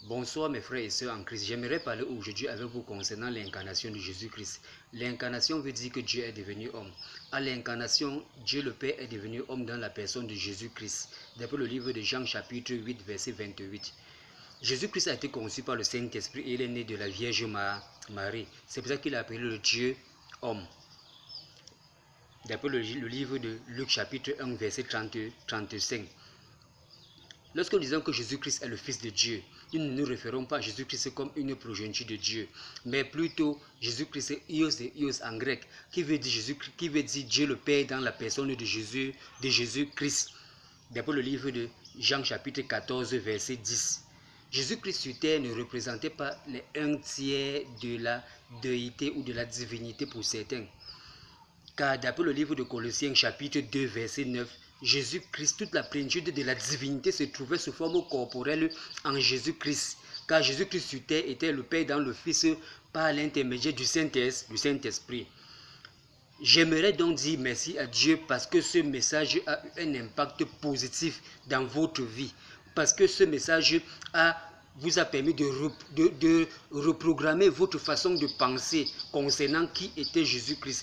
Bonsoir mes frères et sœurs en Christ. J'aimerais parler aujourd'hui avec vous concernant l'incarnation de Jésus-Christ. L'incarnation veut dire que Dieu est devenu homme. À l'incarnation, Dieu le Père est devenu homme dans la personne de Jésus-Christ. D'après le livre de Jean chapitre 8 verset 28. Jésus-Christ a été conçu par le Saint-Esprit et il est né de la Vierge Marie. C'est pour ça qu'il a appelé le Dieu homme. D'après le livre de Luc chapitre 1 verset 35. Lorsque nous disons que Jésus-Christ est le Fils de Dieu, nous ne nous référons pas à Jésus-Christ comme une progéniture de Dieu, mais plutôt Jésus-Christ est Ios en grec, qui veut dire Dieu le Père dans la personne de Jésus-Christ. D'après le livre de Jean chapitre 14 verset 10. Jésus-Christ sur terre ne représentait pas les 1/3 de la déité ou de la divinité pour certains. Car d'après le livre de Colossiens chapitre 2 verset 9, Jésus-Christ, toute la plénitude de la divinité se trouvait sous forme corporelle en Jésus-Christ. Car Jésus-Christ sur terre était le Père dans le Fils par l'intermédiaire du Saint-Esprit. J'aimerais donc dire merci à Dieu parce que ce message a eu un impact positif dans votre vie. Parce que ce message vous a permis de reprogrammer votre façon de penser concernant qui était Jésus-Christ.